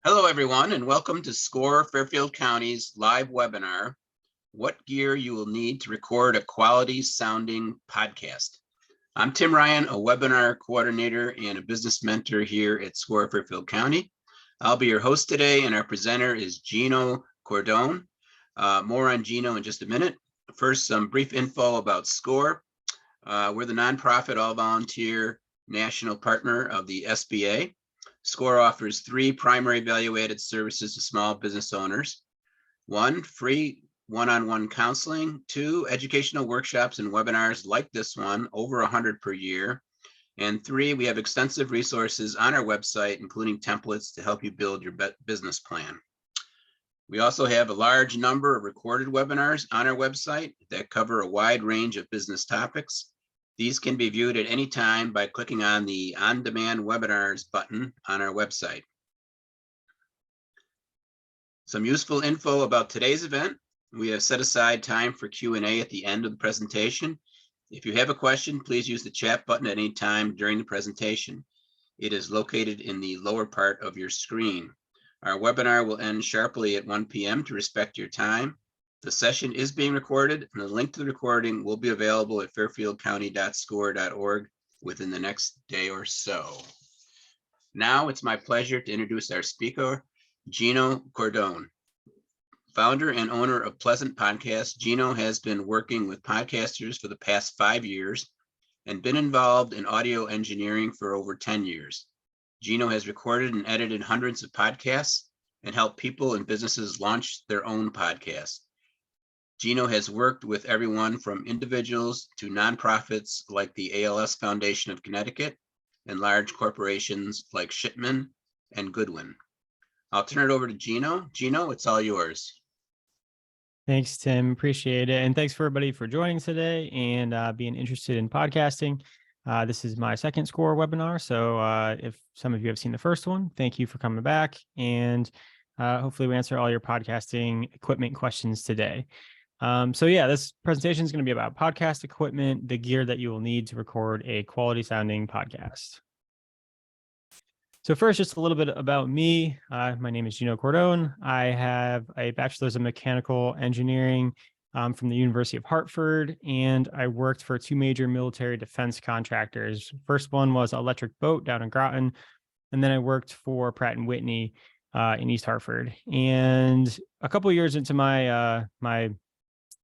Hello, everyone, and welcome to SCORE Fairfield County's live webinar, What Gear You Will Need to Record a Quality Sounding Podcast. I'm Tim Ryan, a webinar coordinator and a business mentor here at SCORE Fairfield County. I'll be your host today, and our presenter is Gino Cordone. More on Gino in just a minute. First, some brief info about SCORE. We're the nonprofit all-volunteer national partner of the SBA. SCORE offers three primary value-added services to small business owners. One, free one-on-one counseling. Two, educational workshops and webinars like this one, over 100 per year. And three, we have extensive resources on our website, including templates to help you build your business plan. We also have a large number of recorded webinars on our website that cover a wide range of business topics. These can be viewed at any time by clicking on the On-Demand Webinars button on our website. Some useful info about today's event. We have set aside time for Q&A at the end of the presentation. If you have a question, please use the chat button at any time during the presentation. It is located in the lower part of your screen. Our webinar will end sharply at 1 p.m. to respect your time. The session is being recorded, and the link to the recording will be available at fairfieldcounty.score.org within the next day or so. Now it's my pleasure to introduce our speaker, Gino Cordone. Founder and owner of Pleasant Podcast, Gino has been working with podcasters for the past 5 years and been involved in audio engineering for over 10 years. Gino has recorded and edited hundreds of podcasts and helped people and businesses launch their own podcasts. Gino has worked with everyone from individuals to nonprofits like the ALS Foundation of Connecticut and large corporations like Shipman and Goodwin. I'll turn it over to Gino. Gino, it's all yours. Thanks, Tim. Appreciate it. And thanks for everybody for joining today and being interested in podcasting. This is my second SCORE webinar. So if some of you have seen the first one, thank you for coming back. And hopefully we answer all your podcasting equipment questions today. This presentation is going to be about podcast equipment, the gear that you will need to record a quality sounding podcast. So first, just a little bit about me. My name is Gino Cordone. I have a bachelor's in mechanical engineering from the University of Hartford, and I worked for two major military defense contractors. First one was Electric Boat down in Groton, and then I worked for Pratt & Whitney in East Hartford. And a couple of years into my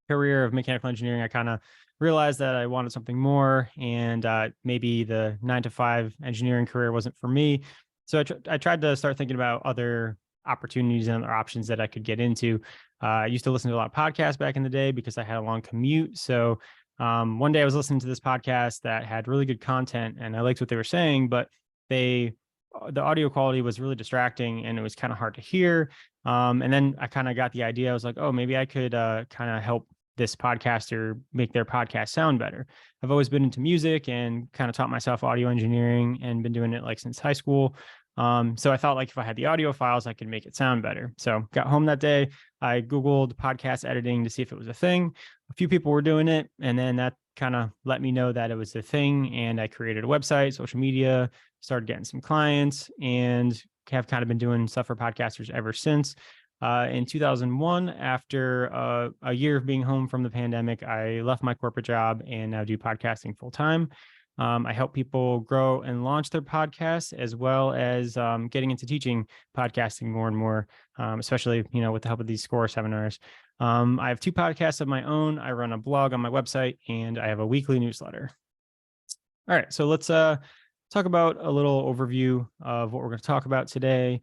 career of mechanical engineering, I kind of realized that I wanted something more, and maybe the 9-to-5 engineering career wasn't for me. So I tried to start thinking about other opportunities and other options that I could get into. I used to listen to a lot of podcasts back in the day because I had a long commute. So one day I was listening to this podcast that had really good content and I liked what they were saying, but the audio quality was really distracting and it was kind of hard to hear. And then I kind of got the idea. I was like, oh, maybe I could kind of help this podcaster make their podcast sound better. I've always been into music and kind of taught myself audio engineering and been doing it like since high school. So I thought like if I had the audio files, I could make it sound better. So got home that day, I Googled podcast editing to see if it was a thing. A few people were doing it. And then that kind of let me know that it was a thing. And I created a website, social media, started getting some clients, and have kind of been doing stuff for podcasters ever since. In 2001, after a year of being home from the pandemic, I left my corporate job and now do podcasting full time. I help people grow and launch their podcasts, as well as getting into teaching podcasting more and more, especially with the help of these SCORE seminars. I have two podcasts of my own. I run a blog on my website, and I have a weekly newsletter. All right, so let's talk about a little overview of what we're going to talk about today.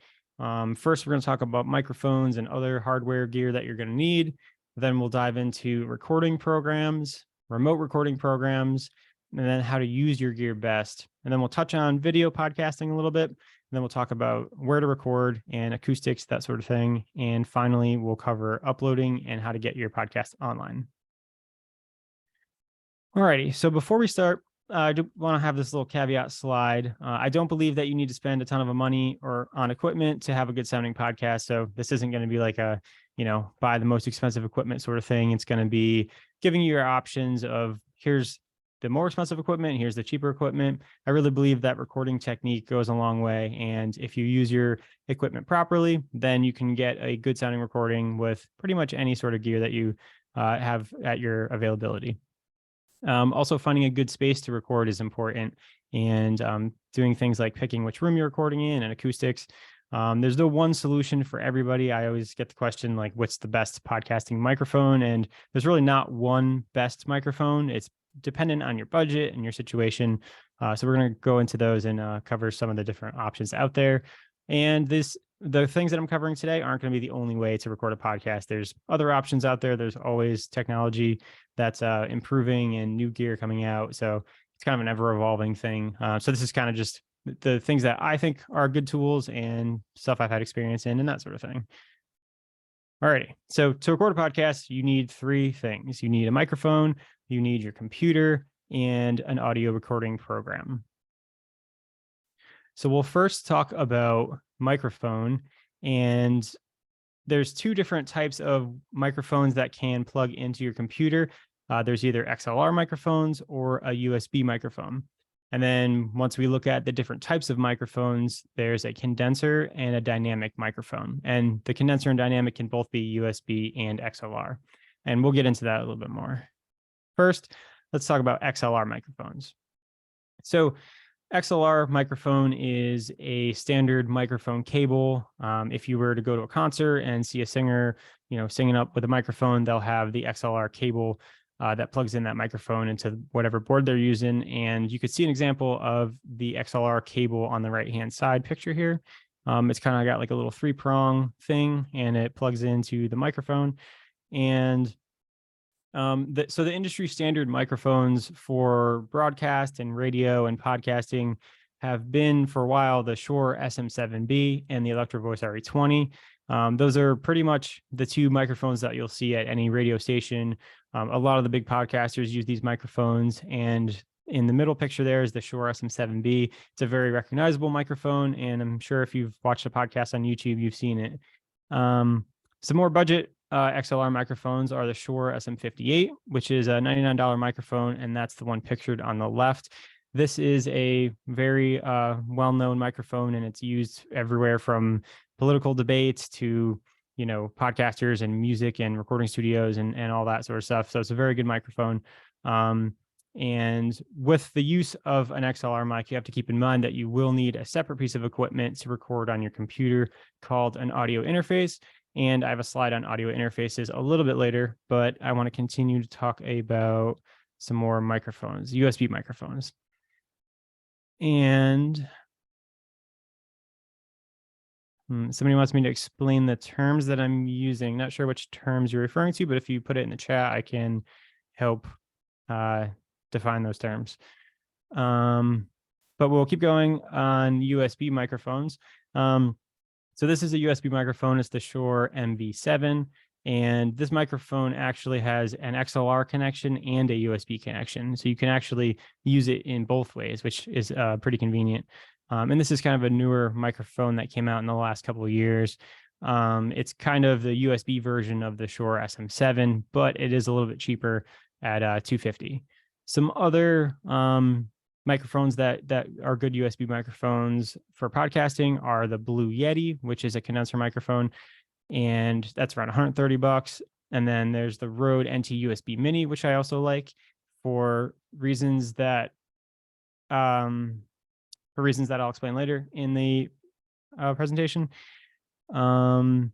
First, we're going to talk about microphones and other hardware gear that you're going to need. Then we'll dive into recording programs, remote recording programs, and then how to use your gear best. And then we'll touch on video podcasting a little bit. And then we'll talk about where to record and acoustics, that sort of thing. And finally, we'll cover uploading and how to get your podcast online. All righty. So before we start, I do want to have this little caveat slide. I don't believe that you need to spend a ton of money or on equipment to have a good sounding podcast. So this isn't going to be like a, buy the most expensive equipment sort of thing. It's going to be giving you your options of here's the more expensive equipment, here's the cheaper equipment. I really believe that recording technique goes a long way. And if you use your equipment properly, then you can get a good sounding recording with pretty much any sort of gear that you have at your availability. Also, finding a good space to record is important, and doing things like picking which room you're recording in and acoustics. There's no one solution for everybody. I always get the question, like, what's the best podcasting microphone? And there's really not one best microphone. It's dependent on your budget and your situation. So we're going to go into those and cover some of the different options out there. And the things that I'm covering today aren't going to be the only way to record a podcast. There's other options out there. There's always technology that's improving and new gear coming out. So it's kind of an ever evolving thing. So this is kind of just the things that I think are good tools and stuff I've had experience in and that sort of thing. Alrighty. So to record a podcast, you need three things. You need a microphone, you need your computer, and an audio recording program. So we'll first talk about microphone, and there's two different types of microphones that can plug into your computer. There's either XLR microphones or a USB microphone. And then once we look at the different types of microphones, there's a condenser and a dynamic microphone. And the condenser and dynamic can both be USB and XLR. And we'll get into that a little bit more. First, let's talk about XLR microphones. So XLR microphone is a standard microphone cable. If you were to go to a concert and see a singer, singing up with a microphone, they'll have the XLR cable that plugs in that microphone into whatever board they're using. And you could see an example of the XLR cable on the right-hand side picture here. It's kind of got like a little 3-prong thing, and it plugs into the microphone. And so the industry standard microphones for broadcast and radio and podcasting have been for a while the Shure SM7B and the Electro Voice RE20. Those are pretty much the two microphones that you'll see at any radio station. A lot of the big podcasters use these microphones, and in the middle picture there is the Shure SM7B. It's a very recognizable microphone, and I'm sure if you've watched a podcast on YouTube, you've seen it. Some more budget XLR microphones are the Shure SM58, which is a $99 microphone, and that's the one pictured on the left. This is a very well-known microphone, and it's used everywhere from political debates to, podcasters and music and recording studios and all that sort of stuff. So it's a very good microphone. And with the use of an XLR mic, you have to keep in mind that you will need a separate piece of equipment to record on your computer called an audio interface. And I have a slide on audio interfaces a little bit later, but I want to continue to talk about some more microphones, USB microphones. And somebody wants me to explain the terms that I'm using. Not sure which terms you're referring to, but if you put it in the chat, I can help define those terms. But we'll keep going on USB microphones. So this is a USB microphone. It's the Shure MV7. And this microphone actually has an XLR connection and a USB connection. So you can actually use it in both ways, which is pretty convenient. And this is kind of a newer microphone that came out in the last couple of years. It's kind of the USB version of the Shure SM7, but it is a little bit cheaper at $250. Some other microphones that are good USB microphones for podcasting are the Blue Yeti, which is a condenser microphone, and that's around $130. And then there's the Rode NT USB Mini, which I also like for reasons that I'll explain later in the presentation. Another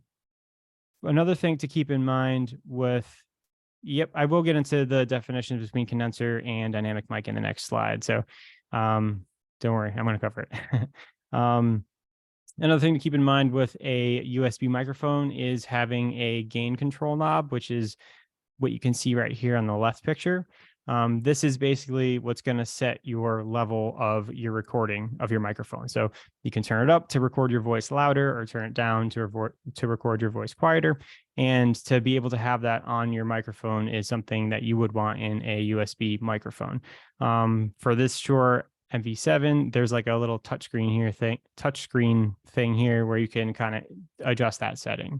thing to keep in mind with I will get into the definitions between condenser and dynamic mic in the next slide. So don't worry, I'm going to cover it. Another thing to keep in mind with a USB microphone is having a gain control knob, which is what you can see right here on the left picture. This is basically what's going to set your level of your recording of your microphone. So you can turn it up to record your voice louder or turn it down to record your voice quieter. And to be able to have that on your microphone is something that you would want in a USB microphone. For this Shure MV7, there's like a little touchscreen thing here where you can kind of adjust that setting.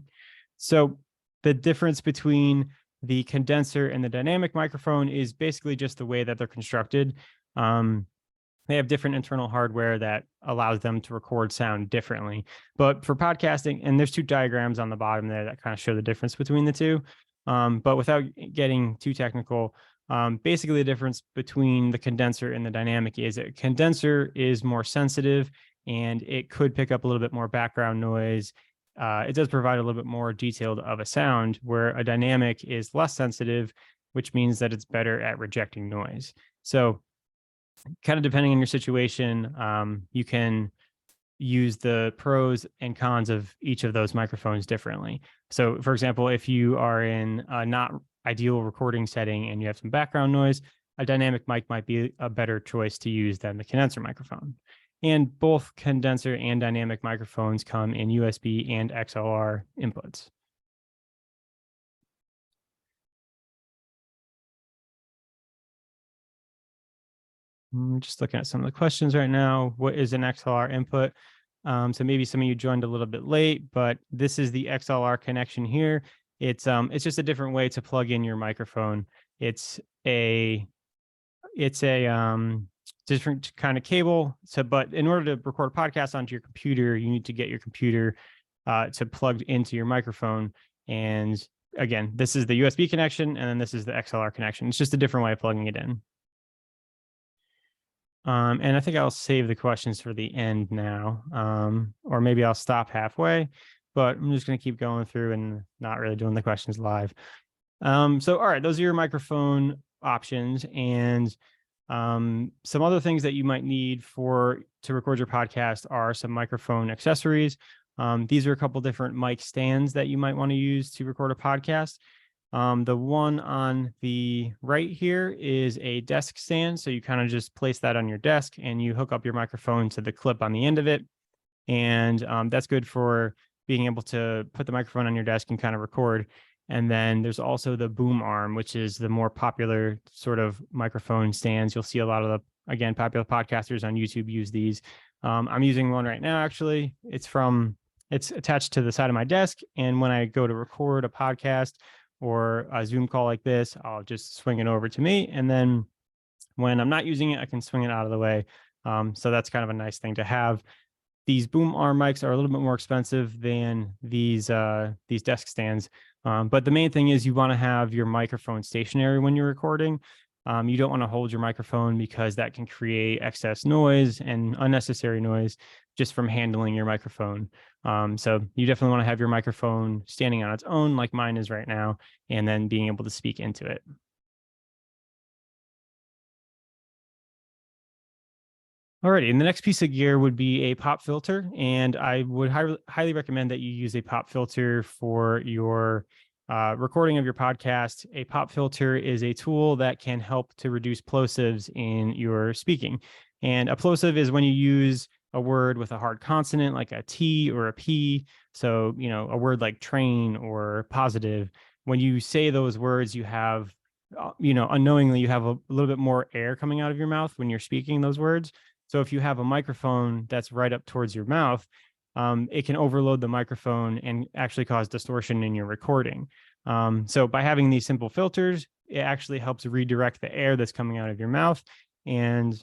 So the difference between The condenser and the dynamic microphone is basically just the way that they're constructed. They have different internal hardware that allows them to record sound differently. But for podcasting, and there's two diagrams on the bottom there that kind of show the difference between the two. But without getting too technical, basically the difference between the condenser and the dynamic is a condenser is more sensitive and it could pick up a little bit more background noise. It does provide a little bit more detailed of a sound, where a dynamic is less sensitive, which means that it's better at rejecting noise. So kind of depending on your situation, you can use the pros and cons of each of those microphones differently. So for example, if you are in a not ideal recording setting and you have some background noise, a dynamic mic might be a better choice to use than the condenser microphone. And both condenser and dynamic microphones come in USB and XLR inputs. I'm just looking at some of the questions right now. What is an XLR input? So maybe some of you joined a little bit late, but this is the XLR connection here. It's just a different way to plug in your microphone. It's a different kind of cable. So, but in order to record a podcast onto your computer, you need to get your computer to plug into your microphone. And again, this is the USB connection, and then this is the XLR connection. It's just a different way of plugging it in. And I think I'll save the questions for the end now, or maybe I'll stop halfway, but I'm just going to keep going through and not really doing the questions live. So, all right, those are your microphone options, and some other things that you might need to record your podcast are some microphone accessories. These are a couple different mic stands that you might want to use to record a podcast. The one on the right here is a desk stand. So you kind of just place that on your desk and you hook up your microphone to the clip on the end of it. And that's good for being able to put the microphone on your desk and kind of record. And then there's also the boom arm, which is the more popular sort of microphone stands. You'll see a lot of the, again, popular podcasters on YouTube use these. I'm using one right now, actually. It's attached to the side of my desk. And when I go to record a podcast or a Zoom call like this, I'll just swing it over to me. And then when I'm not using it, I can swing it out of the way. So that's kind of a nice thing to have. These boom arm mics are a little bit more expensive than these desk stands. But the main thing is you want to have your microphone stationary when you're recording. You don't want to hold your microphone because that can create excess noise and unnecessary noise just from handling your microphone. So you definitely want to have your microphone standing on its own, like mine is right now, and then being able to speak into it. Alrighty, and the next piece of gear would be a pop filter, and I would highly recommend that you use a pop filter for your recording of your podcast. A pop filter is a tool that can help to reduce plosives in your speaking. And a plosive is when you use a word with a hard consonant like a T or a P. So, a word like train or positive. When you say those words, you have, unknowingly, you have a little bit more air coming out of your mouth when you're speaking those words. So if you have a microphone that's right up towards your mouth, it can overload the microphone and actually cause distortion in your recording. So by having these simple filters, it actually helps redirect the air that's coming out of your mouth. And,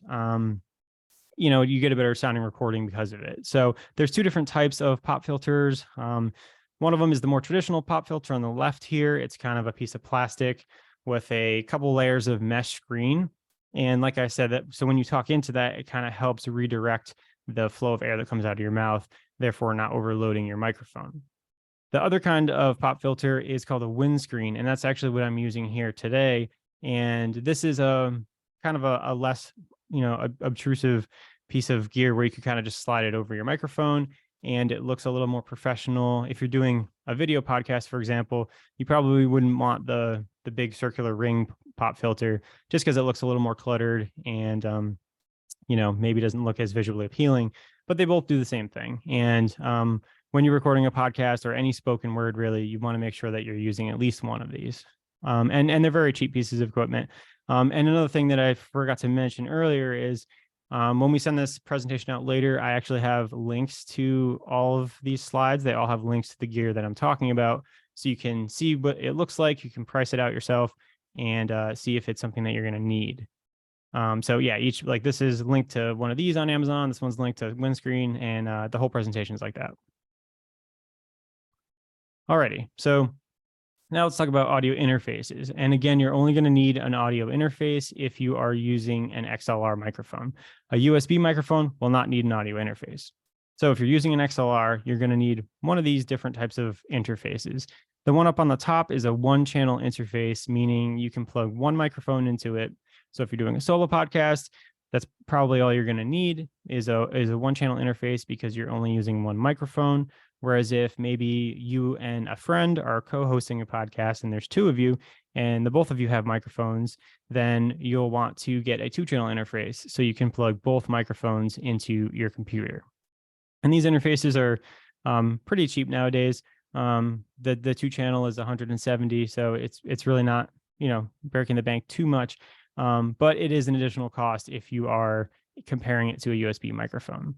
you get a better sounding recording because of it. So there's two different types of pop filters. One of them is the more traditional pop filter on the left here. It's kind of a piece of plastic with a couple layers of mesh screen. And like I said, so when you talk into that, it kind of helps redirect the flow of air that comes out of your mouth, therefore not overloading your microphone. The other kind of pop filter is called a windscreen, and that's actually what I'm using here today. And this is a kind of a less, obtrusive piece of gear where you could kind of just slide it over your microphone, and it looks a little more professional. If you're doing a video podcast, for example, you probably wouldn't want the big circular ring pop filter just because it looks a little more cluttered and maybe doesn't look as visually appealing, but they both do the same thing. And when you're recording a podcast or any spoken word, really, you want to make sure that you're using at least one of these. And they're very cheap pieces of equipment. And another thing that I forgot to mention earlier is when we send this presentation out later, I actually have links to all of these slides. They all have links to the gear that I'm talking about. so you can see what it looks like. You can price it out yourself and see if it's something that you're going to need. So yeah, this is linked to one of these on Amazon. This one's linked to Windscreen, and the whole presentation is like that. Alrighty, so now let's talk about audio interfaces. And again, you're only going to need an audio interface if you are using an XLR microphone. A USB microphone will not need an audio interface. So if you're using an XLR, you're going to need one of these different types of interfaces. The one up on the top is a one-channel interface, meaning you can plug one microphone into it. So if you're doing a solo podcast, that's probably all you're going to need is a one-channel interface because you're only using one microphone. Whereas if maybe you and a friend are co-hosting a podcast and there's two of you and the both of you have microphones, then you'll want to get a two-channel interface so you can plug both microphones into your computer. And these interfaces are pretty cheap nowadays. The two-channel is 170, so it's really not, breaking the bank too much. But it is an additional cost if you are comparing it to a USB microphone.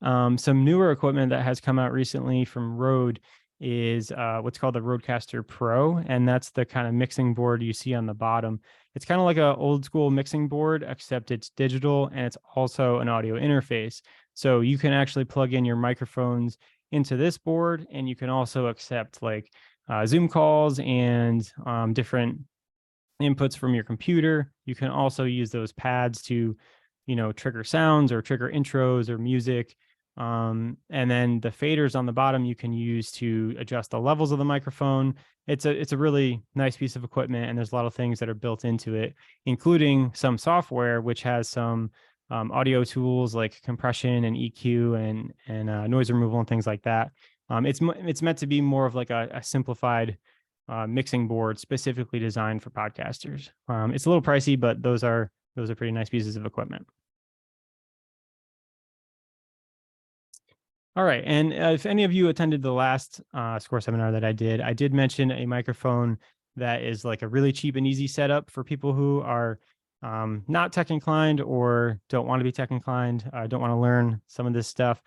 Some newer equipment that has come out recently from Rode is what's called the Rodecaster Pro, and that's the kind of mixing board you see on the bottom. It's kind of like an old school mixing board, except it's digital and it's also an audio interface. So you can actually plug in your microphones into this board, and you can also accept like Zoom calls and different inputs from your computer. You can also use those pads to, trigger sounds or trigger intros or music. And then the faders on the bottom you can use to adjust the levels of the microphone. It's a really nice piece of equipment, and there's a lot of things that are built into it, including some software which has some audio tools like compression and EQ and noise removal and things like that. It's meant to be more of like a simplified mixing board specifically designed for podcasters. It's a little pricey, but those are pretty nice pieces of equipment. All right. And if any of you attended the last SCORE seminar that I did mention a microphone that is like a really cheap and easy setup for people who are not tech inclined or don't want to be tech inclined, don't want to learn some of this stuff.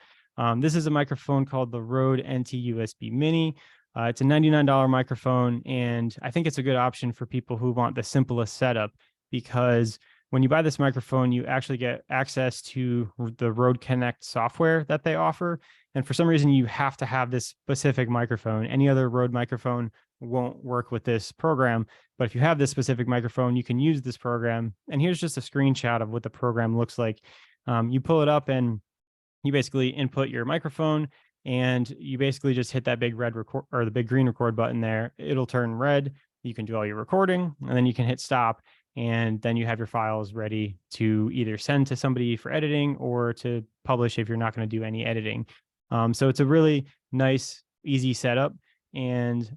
This is a microphone called the Rode NT USB Mini. It's a $99 microphone, and I think it's a good option for people who want the simplest setup, because when you buy this microphone, you actually get access to the Rode Connect software that they offer. And for some reason, you have to have this specific microphone. Any other Rode microphone won't work with this program. But if you have this specific microphone, you can use this program. And here's just a screenshot of what the program looks like. You pull it up and you basically input your microphone, and you basically just hit that big red record or the big green record button there. It'll turn red. You can do all your recording, and then you can hit stop. And then you have your files ready to either send to somebody for editing or to publish if you're not going to do any editing. So it's a really nice, easy setup. And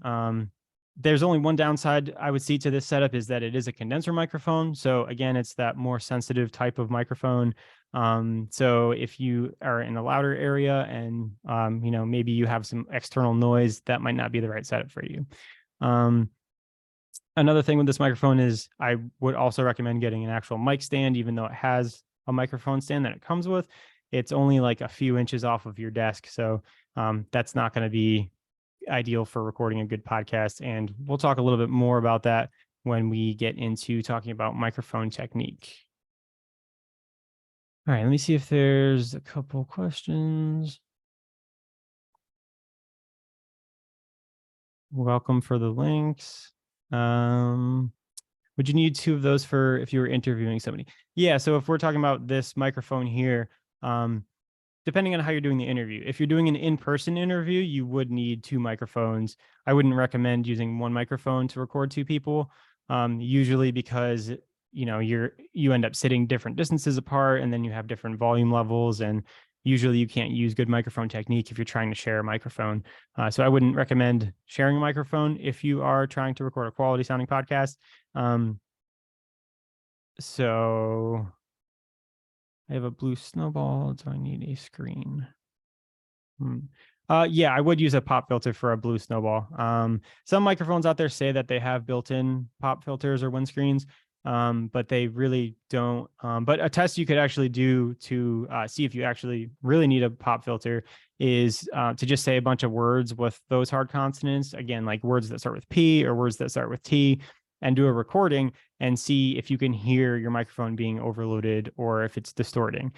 there's only one downside I would see to this setup, is that it is a condenser microphone. So again, it's that more sensitive type of microphone. So if you are in a louder area and, maybe you have some external noise, that might not be the right setup for you. Another thing with this microphone is I would also recommend getting an actual mic stand, even though it has a microphone stand that it comes with. It's only like a few inches off of your desk. So that's not going to be ideal for recording a good podcast. And we'll talk a little bit more about that when we get into talking about microphone technique. All right, let me see if there's a couple questions. Welcome for the links. Would you need two of those for if you were interviewing somebody? Yeah, so if we're talking about this microphone here, depending on how you're doing the interview, if you're doing an in-person interview, you would need two microphones. I wouldn't recommend using one microphone to record two people, usually because you end up sitting different distances apart, and then you have different volume levels, and usually you can't use good microphone technique if you're trying to share a microphone. So I wouldn't recommend sharing a microphone if you are trying to record a quality sounding podcast. So I have a blue snowball. Do I need a screen? Yeah, I would use a pop filter for a blue snowball. Some microphones out there say that they have built-in pop filters or windscreens. but they really don't. But a test you could actually do to see if you actually really need a pop filter is to just say a bunch of words with those hard consonants. Again, like words that start with P or words that start with T, and do a recording and see if you can hear your microphone being overloaded or if it's distorting.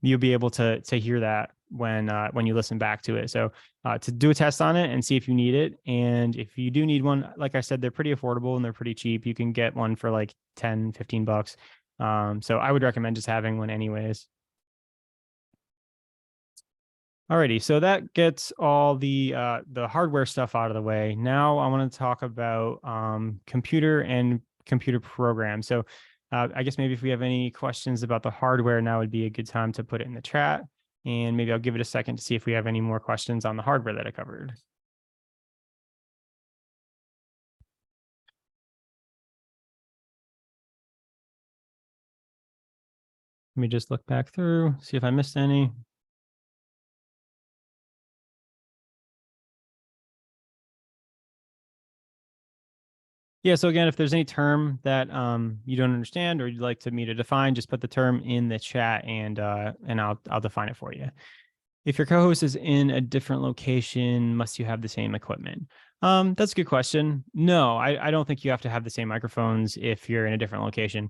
You'll be able to hear that when you listen back to it. So to do a test on it and see if you need it. And if you do need one, like I said, they're pretty affordable and they're pretty cheap. You can get one for like 10, 15 bucks. So I would recommend just having one anyways. Alrighty, so that gets all the hardware stuff out of the way. Now I want to talk about computer and computer programs. So I guess maybe if we have any questions about the hardware, now would be a good time to put it in the chat. And maybe I'll give it a second to see if we have any more questions on the hardware that I covered. Let me just look back through, see if I missed any. Yeah, so again, if there's any term that you don't understand or you'd like me to define, just put the term in the chat and I'll define it for you. If your co-host is in a different location, must you have the same equipment? That's a good question. No, I don't think you have to have the same microphones if you're in a different location.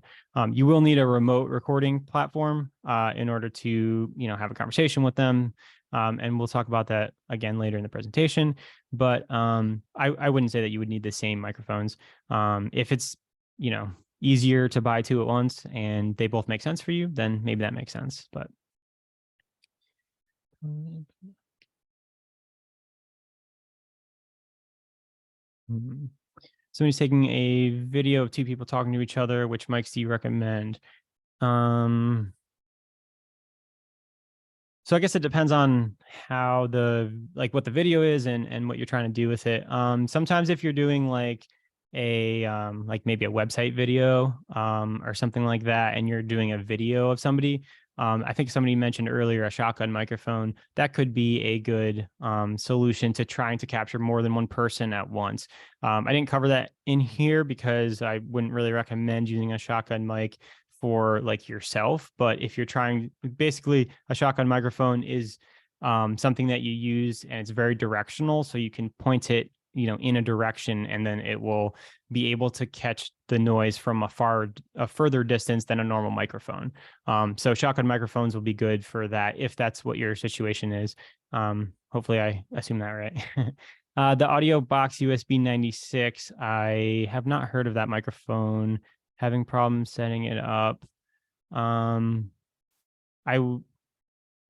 You will need a remote recording platform in order to, have a conversation with them. And we'll talk about that again later in the presentation. But I wouldn't say that you would need the same microphones. If it's, easier to buy two at once and they both make sense for you, then maybe that makes sense. But somebody's taking a video of two people talking to each other. Which mics do you recommend? So I guess it depends on how what the video is and what you're trying to do with it. Sometimes if you're doing like maybe a website video or something like that, and you're doing a video of somebody, I think somebody mentioned earlier a shotgun microphone. That could be a good solution to trying to capture more than one person at once. I didn't cover that in here because I wouldn't really recommend using a shotgun mic for like yourself. But if you're trying, basically a shotgun microphone is something that you use and it's very directional. So you can point it, in a direction, and then it will be able to catch the noise from a further distance than a normal microphone. So shotgun microphones will be good for that if that's what your situation is. Hopefully I assume that right. The Audio Box USB 96. I have not heard of that microphone. Having problems setting it up. I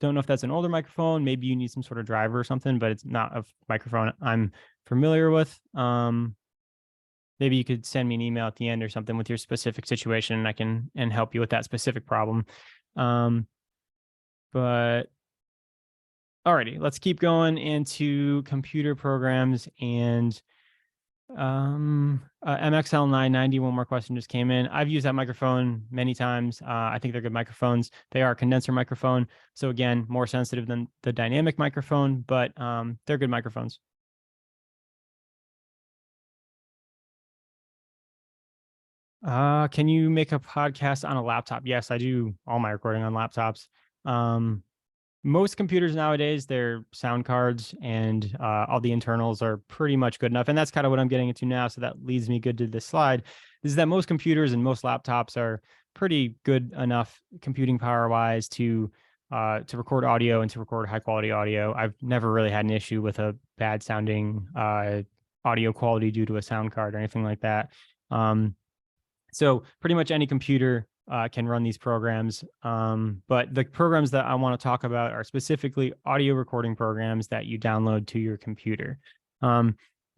don't know if that's an older microphone. Maybe you need some sort of driver or something, but it's not a microphone I'm familiar with. Maybe you could send me an email at the end or something with your specific situation, and I can help you with that specific problem. But alrighty, let's keep going into computer programs and MXL 990. One more question just came in. I've used that microphone many times. I think they're good microphones. They are a condenser microphone, so again, more sensitive than the dynamic microphone, but they're good microphones. Can you make a podcast on a laptop? Yes, I do all my recording on laptops. Most computers nowadays, their sound cards and all the internals are pretty much good enough. And that's kind of what I'm getting into now. So that leads me good to this slide, is that most computers and most laptops are pretty good enough computing power wise to record audio and to record high quality audio. I've never really had an issue with a bad sounding audio quality due to a sound card or anything like that. So pretty much any computer can run these programs. But the programs that I want to talk about are specifically audio recording programs that you download to your computer.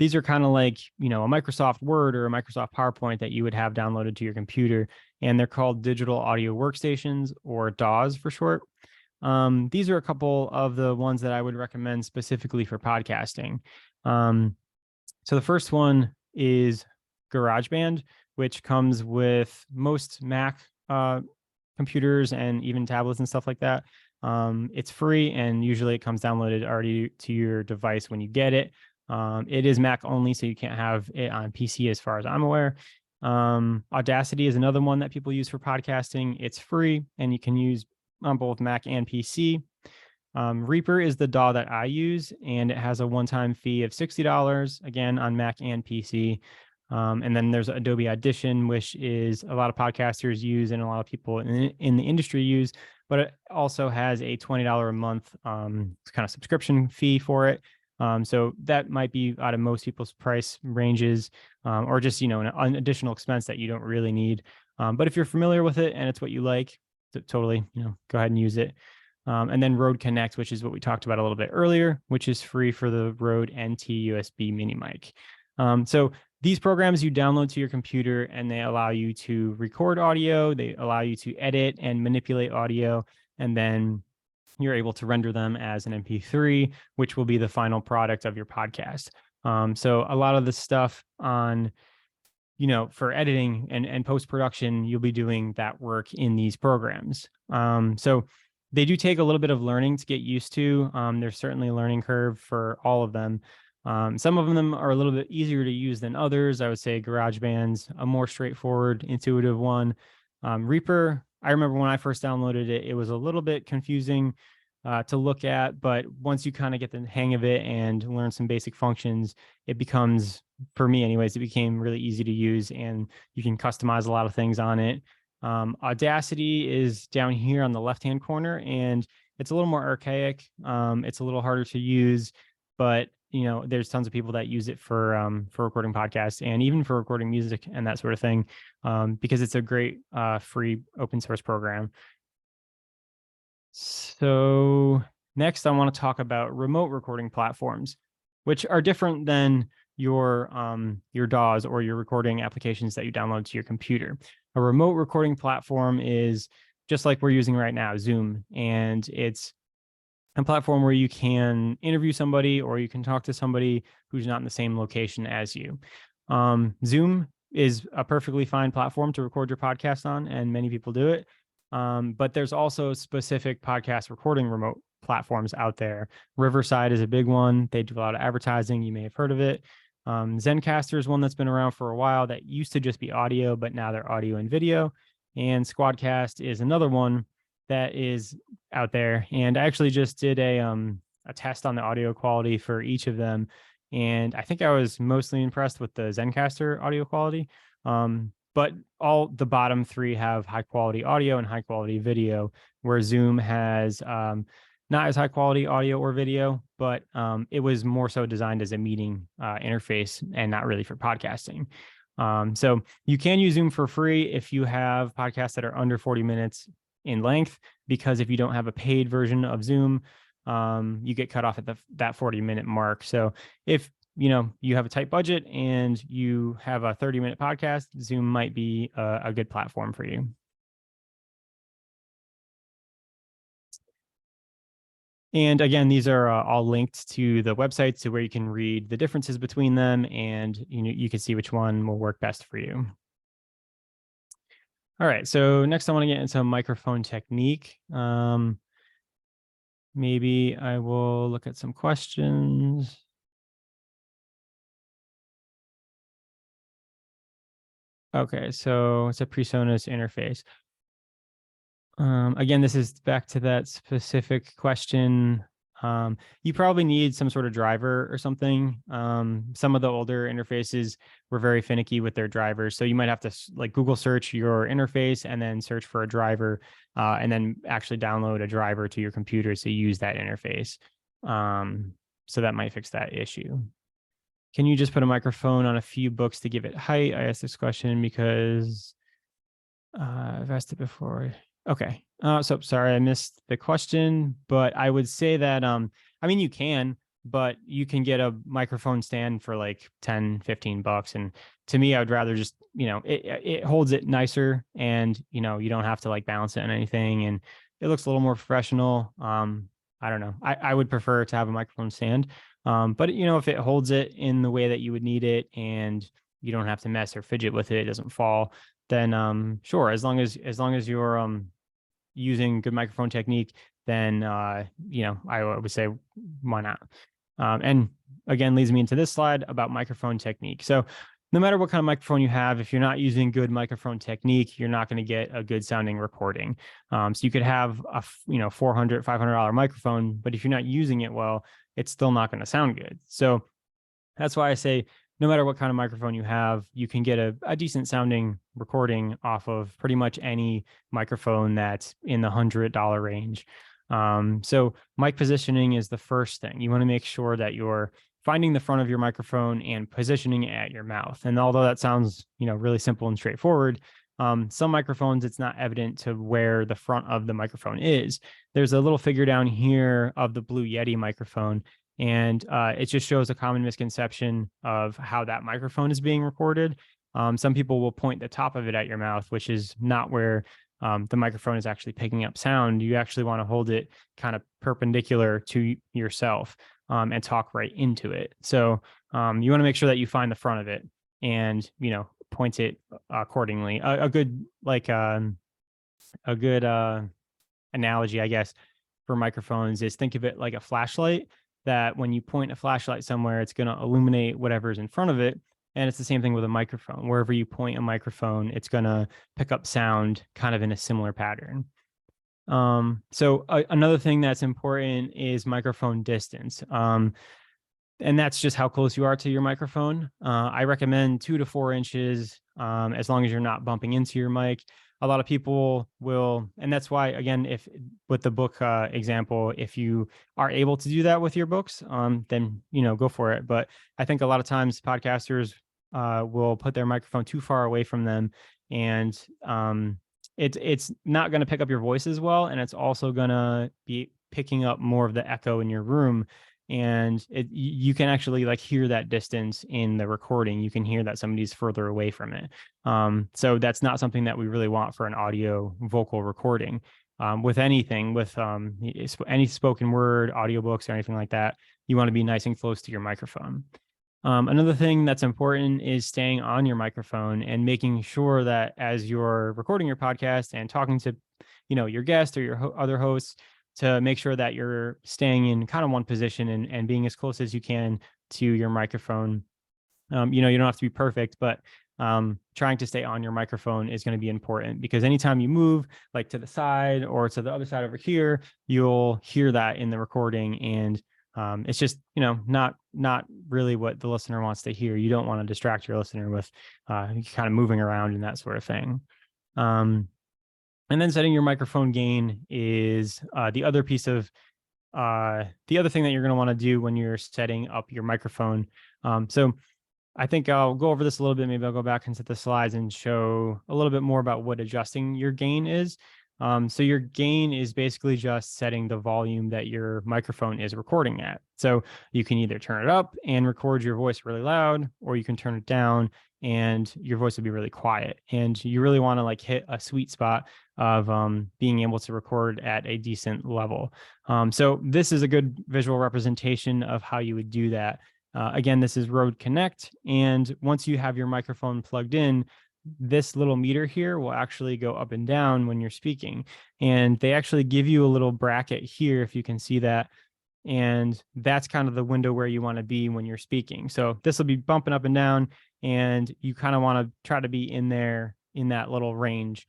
These are kind of like, a Microsoft Word or a Microsoft PowerPoint that you would have downloaded to your computer. And they're called digital audio workstations, or DAWs for short. These are a couple of the ones that I would recommend specifically for podcasting. So the first one is GarageBand, which comes with most Mac computers and even tablets and stuff like that. It's free, and usually it comes downloaded already to your device when you get it. It is Mac only, so you can't have it on PC as far as I'm aware. Audacity is another one that people use for podcasting. It's free and you can use on both Mac and PC. Reaper is the DAW that I use, and it has a one-time fee of $60, again, on Mac and PC. And then there's Adobe Audition, which is a lot of podcasters use and a lot of people in the industry use, but it also has a $20 a month kind of subscription fee for it. So that might be out of most people's price ranges, or just, an additional expense that you don't really need. But if you're familiar with it and it's what you like, totally, go ahead and use it. And then Rode Connect, which is what we talked about a little bit earlier, which is free for the Rode NT USB mini mic. So these programs you download to your computer and they allow you to record audio, they allow you to edit and manipulate audio, and then you're able to render them as an MP3, which will be the final product of your podcast. So a lot of the stuff on, for editing and post-production, you'll be doing that work in these programs. So they do take a little bit of learning to get used to. There's certainly a learning curve for all of them. Some of them are a little bit easier to use than others. I would say GarageBand's a more straightforward, intuitive one. Reaper, I remember when I first downloaded it, it was a little bit confusing to look at, but once you kind of get the hang of it and learn some basic functions, it becomes, for me anyways, it became really easy to use, and you can customize a lot of things on it. Audacity is down here on the left-hand corner, and it's a little more archaic. It's a little harder to use, but there's tons of people that use it for recording podcasts and even for recording music and that sort of thing, because it's a great free open source program. So next, I want to talk about remote recording platforms, which are different than your DAWs or your recording applications that you download to your computer. A remote recording platform is just like we're using right now, Zoom, and it's a platform where you can interview somebody or you can talk to somebody who's not in the same location as you. Zoom is a perfectly fine platform to record your podcast on, and many people do it. But there's also specific podcast recording remote platforms out there. Riverside is a big one. They do a lot of advertising. You may have heard of it. Zencaster is one that's been around for a while that used to just be audio, but now they're audio and video. And Squadcast is another one that is out there. And I actually just did a test on the audio quality for each of them. And I think I was mostly impressed with the Zencaster audio quality. But all the bottom three have high quality audio and high quality video, where Zoom has not as high quality audio or video, but it was more so designed as a meeting interface and not really for podcasting. So you can use Zoom for free if you have podcasts that are under 40 minutes in length, because if you don't have a paid version of Zoom, you get cut off at that 40-minute mark. So if you have a tight budget and you have a 30-minute podcast, Zoom might be a good platform for you. And again, these are all linked to the websites to where you can read the differences between them, and you can see which one will work best for you. All right, so next I want to get into microphone technique. Maybe I will look at some questions. Okay, so it's a PreSonus interface. Again, this is back to that specific question. You probably need some sort of driver or something. Some of the older interfaces were very finicky with their drivers. So you might have to like Google search your interface and then search for a driver, and then actually download a driver to your computer to use that interface. So that might fix that issue. Can you just put a microphone on a few books to give it height? I asked this question because I've asked it before. Okay. So sorry, I missed the question, but I would say that, I mean, you can, but you can get a microphone stand for like 10, 15 bucks. And to me, I would rather just, it holds it nicer, and, you don't have to like balance it on anything, and it looks a little more professional. I don't know. I would prefer to have a microphone stand. But if it holds it in the way that you would need it and you don't have to mess or fidget with it, it doesn't fall, then sure, as long as you're using good microphone technique, then I would say why not. And again, leads me into this slide about microphone technique. So no matter what kind of microphone you have, if you're not using good microphone technique, you're not going to get a good sounding recording. So you could have a $400, $500 microphone, but if you're not using it well, it's still not going to sound good. So that's why I say, no matter what kind of microphone you have, you can get a decent sounding recording off of pretty much any microphone that's in the $100 range. So mic positioning is the first thing. You want to make sure that you're finding the front of your microphone and positioning it at your mouth. And although that sounds, really simple and straightforward, some microphones, it's not evident to where the front of the microphone is. There's a little figure down here of the Blue Yeti microphone, and it just shows a common misconception of how that microphone is being recorded. Some people will point the top of it at your mouth, which is not where the microphone is actually picking up sound. You actually want to hold it kind of perpendicular to yourself and talk right into it. So you want to make sure that you find the front of it and, point it accordingly. A good analogy, I guess, for microphones is think of it like a flashlight, that when you point a flashlight somewhere, it's going to illuminate whatever's in front of it. And it's the same thing with a microphone. Wherever you point a microphone, it's going to pick up sound kind of in a similar pattern. So another thing that's important is microphone distance. And that's just how close you are to your microphone. I recommend 2 to 4 inches, as long as you're not bumping into your mic. A lot of people will, and that's why, again, if with the book example, if you are able to do that with your books, then, go for it. But I think a lot of times podcasters will put their microphone too far away from them, and it's not going to pick up your voice as well. And it's also going to be picking up more of the echo in your room. And you can actually hear that distance in the recording. You can hear that somebody's further away from it. So that's not something that we really want for an audio vocal recording. With anything, with any spoken word, audiobooks, or anything like that, you want to be nice and close to your microphone. Another thing that's important is staying on your microphone and making sure that as you're recording your podcast and talking to, your guest or your other hosts, to make sure that you're staying in kind of one position and being as close as you can to your microphone. You don't have to be perfect, but trying to stay on your microphone is going to be important, because anytime you move like to the side or to the other side over here, you'll hear that in the recording. And it's just, not really what the listener wants to hear. You don't want to distract your listener with kind of moving around and that sort of thing. And then setting your microphone gain is the other piece of the other thing that you're going to want to do when you're setting up your microphone. So I think I'll go over this a little bit. Maybe I'll go back and set the slides and show a little bit more about what adjusting your gain is. So your gain is basically just setting the volume that your microphone is recording at. So you can either turn it up and record your voice really loud, or you can turn it down and your voice will be really quiet. And you really want to hit a sweet spot of being able to record at a decent level. So this is a good visual representation of how you would do that. Again, this is Rode Connect. And once you have your microphone plugged in, this little meter here will actually go up and down when you're speaking. And they actually give you a little bracket here, if you can see that. And that's kind of the window where you want to be when you're speaking. So this will be bumping up and down, and you kind of want to try to be in there in that little range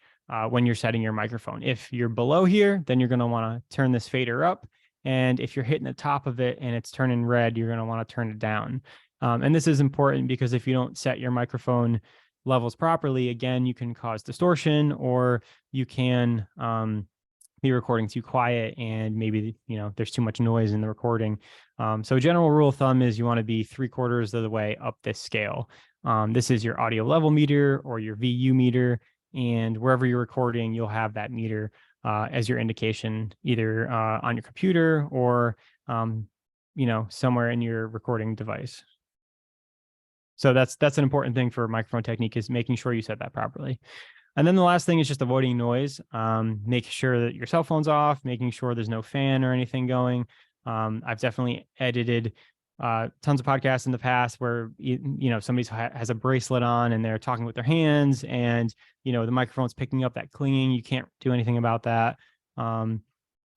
when you're setting your microphone. If you're below here, then you're going to want to turn this fader up. And if you're hitting the top of it and it's turning red, you're going to want to turn it down. And this is important because if you don't set your microphone levels properly, again, you can cause distortion, or you can be recording too quiet and maybe, there's too much noise in the recording. So general rule of thumb is you want to be 3/4 of the way up this scale. This is your audio level meter or your VU meter, and wherever you're recording, you'll have that meter as your indication, either on your computer or, somewhere in your recording device. So that's an important thing for microphone technique, is making sure you set that properly. And then the last thing is just avoiding noise. Make sure that your cell phone's off, making sure there's no fan or anything going. I've definitely edited tons of podcasts in the past where, somebody has a bracelet on and they're talking with their hands, and, the microphone's picking up that clinging. You can't do anything about that.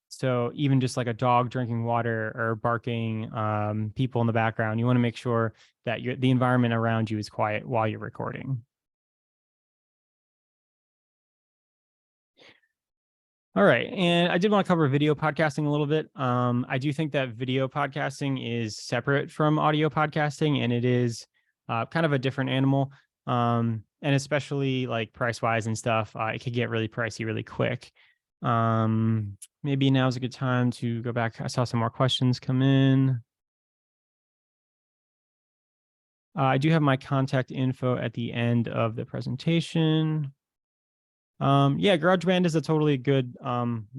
So even just like a dog drinking water or barking, people in the background, you want to make sure that the environment around you is quiet while you're recording. All right. And I did want to cover video podcasting a little bit. I do think that video podcasting is separate from audio podcasting, and it is kind of a different animal. And especially like price wise and stuff, it could get really pricey really quick. Maybe now's a good time to go back. I saw some more questions come in. I do have my contact info at the end of the presentation. Yeah, GarageBand is a totally good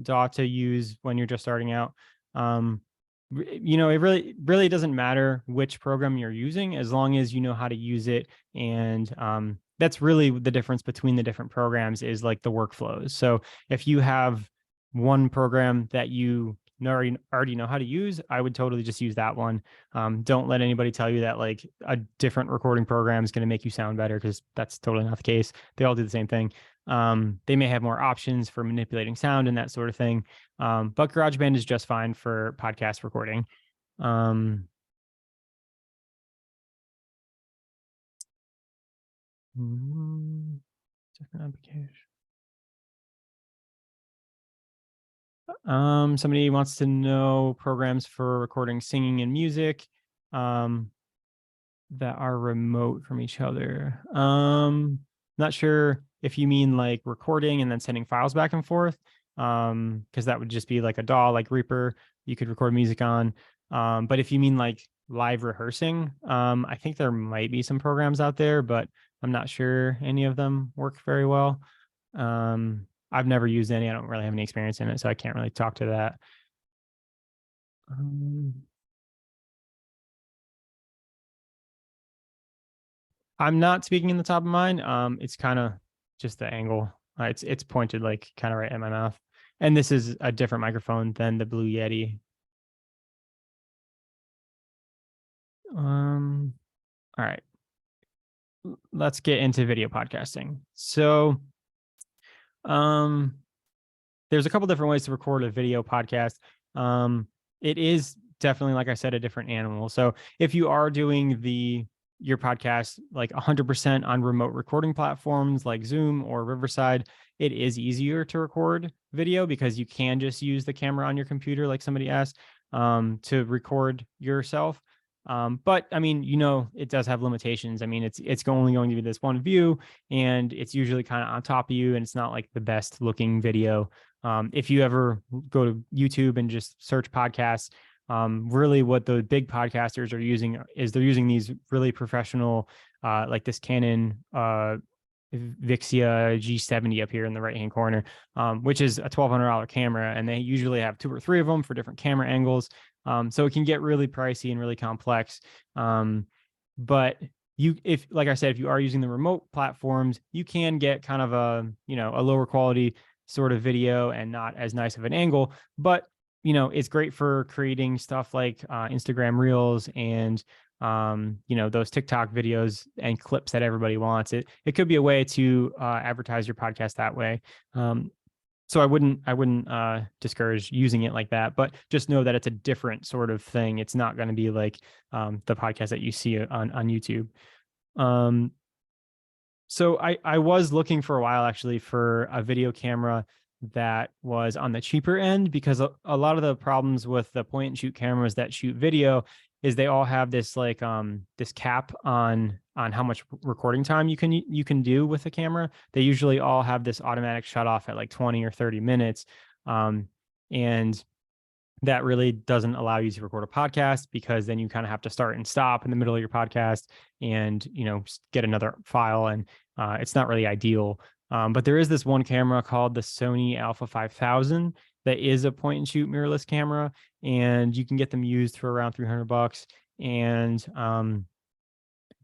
DAW to use when you're just starting out. You know, it really doesn't matter which program you're using as long as you know how to use it. And that's really the difference between the different programs, is like the workflows. So if you have one program that you already know how to use, I would totally just use that one. Don't let anybody tell you that like a different recording program is going to make you sound better, because that's totally not the case. They all do the same thing. They may have more options for manipulating sound and that sort of thing. But GarageBand is just fine for podcast recording. Different application. Somebody wants to know programs for recording singing and music that are remote from each other. Not sure if you mean like recording and then sending files back and forth, because that would just be like a DAW, like Reaper, you could record music on. But if you mean like live rehearsing, I think there might be some programs out there, but I'm not sure any of them work very well. I've never used any. I don't really have any experience in it, so I can't really talk to that. I'm not speaking in the top of mine. It's kind of just the angle. It's pointed like kind of right in my mouth. And this is a different microphone than the Blue Yeti. All right. Let's get into video podcasting. So, there's a couple different ways to record a video podcast. It is definitely, like I said, a different animal. So if you are doing your podcast like 100% on remote recording platforms like Zoom or Riverside, it is easier to record video because you can just use the camera on your computer, like somebody asked, to record yourself. But I mean, you know, it does have limitations. I mean, it's only going to be this one view, and it's usually kind of on top of you, and it's not like the best looking video. If you ever go to YouTube and just search podcasts, really what the big podcasters are using is they're using these really professional, like this Canon Vixia G70 up here in the right-hand corner, which is a $1,200 camera, and they usually have 2 or 3 of them for different camera angles. So it can get really pricey and really complex. But if like I said, if you are using the remote platforms, you can get kind of a lower quality sort of video and not as nice of an angle, but it's great for creating stuff like Instagram Reels and those TikTok videos and clips that everybody wants. It could be a way to advertise your podcast that way. So I wouldn't discourage using it like that, but just know that it's a different sort of thing. It's not going to be like the podcast that you see on YouTube. So I was looking for a while actually for a video camera that was on the cheaper end, because a lot of the problems with the point and shoot cameras that shoot video is they all have this like this cap on how much recording time you can do with the camera. They usually all have this automatic shut off at like 20 or 30 minutes. And that really doesn't allow you to record a podcast, because then you kind of have to start and stop in the middle of your podcast and get another file, and it's not really ideal. But there is this one camera called the Sony Alpha 5000 that is a point and shoot mirrorless camera, and you can get them used for around $300. And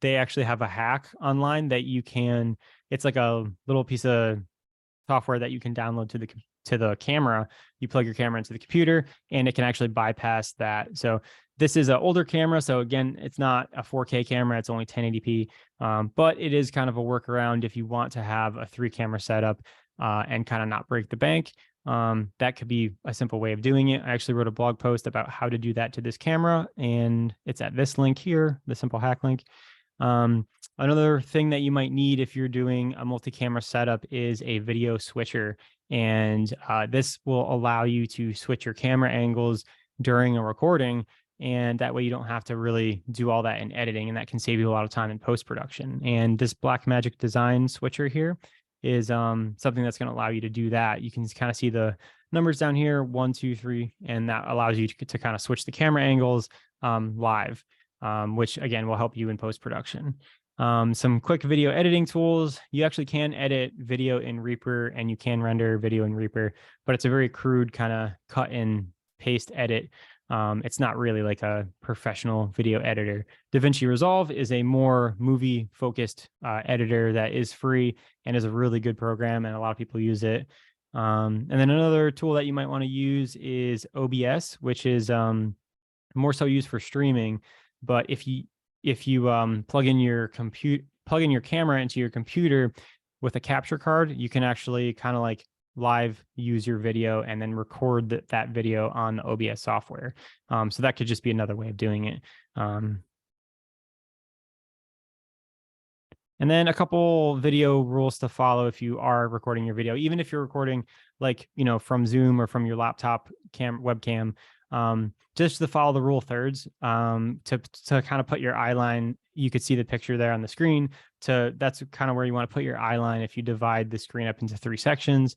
they actually have a hack online that it's like a little piece of software that you can download to the camera. You plug your camera into the computer, and it can actually bypass that. So this is an older camera. So again, it's not a 4K camera. It's only 1080p. But it is kind of a workaround if you want to have a 3 camera setup and kind of not break the bank. That could be a simple way of doing it. I actually wrote a blog post about how to do that to this camera, and it's at this link here, the simple hack link. Another thing that you might need if you're doing a multi-camera setup is a video switcher. And this will allow you to switch your camera angles during a recording. And that way you don't have to really do all that in editing, and that can save you a lot of time in post-production. And this Blackmagic Design switcher here is something that's going to allow you to do that. You can kind of see the numbers down here, 1, 2, 3, and that allows you to kind of switch the camera angles live, which again will help you in post-production. Some quick video editing tools. You actually can edit video in Reaper, and you can render video in Reaper, but it's a very crude kind of cut and paste edit. It's not really like a professional video editor. DaVinci Resolve is a more movie focused editor that is free and is a really good program, and a lot of people use it. And then another tool that you might want to use is OBS, which is more so used for streaming. But if you plug in your camera into your computer with a capture card, you can actually kind of like live use your video and then record that video on the OBS software. So that could just be another way of doing it. And then a couple video rules to follow if you are recording your video, even if you're recording like, from Zoom or from your laptop webcam, just to follow the rule thirds, to kind of put your eye line. You could see the picture there on the screen. That's kind of where you want to put your eye line if you divide the screen up into 3 sections,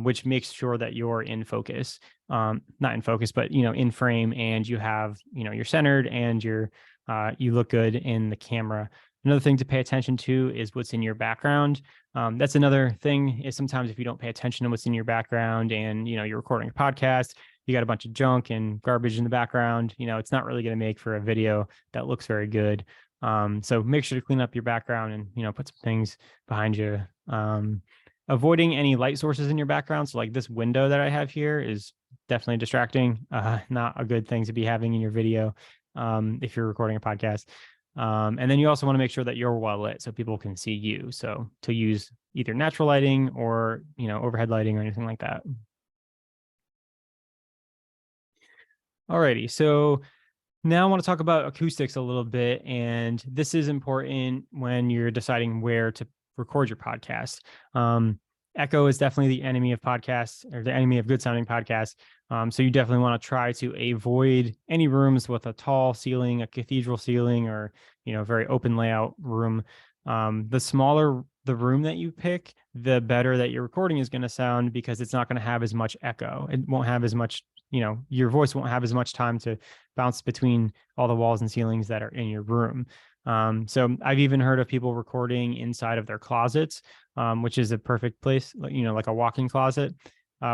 which makes sure that you're in focus, not in focus, but in frame, and you have you're centered and you look good in the camera. Another thing to pay attention to is what's in your background. That's another thing, is sometimes if you don't pay attention to what's in your background and you're recording a podcast, you got a bunch of junk and garbage in the background, it's not really going to make for a video that looks very good. So make sure to clean up your background and put some things behind you. Avoiding any light sources in your background. So like this window that I have here is definitely distracting. Not a good thing to be having in your video if you're recording a podcast. And then you also want to make sure that you're well lit so people can see you. So to use either natural lighting or overhead lighting or anything like that. Alrighty, so now I want to talk about acoustics a little bit, and this is important when you're deciding where to record your podcast. Echo is definitely the enemy of podcasts, or the enemy of good sounding podcasts. So you definitely want to try to avoid any rooms with a tall ceiling, a cathedral ceiling, or very open layout room. The smaller the room that you pick, the better that your recording is going to sound, because it's not going to have as much echo. It won't have as much, your voice won't have as much time to bounce between all the walls and ceilings that are in your room. So I've even heard of people recording inside of their closets, which is a perfect place, like a walk-in closet,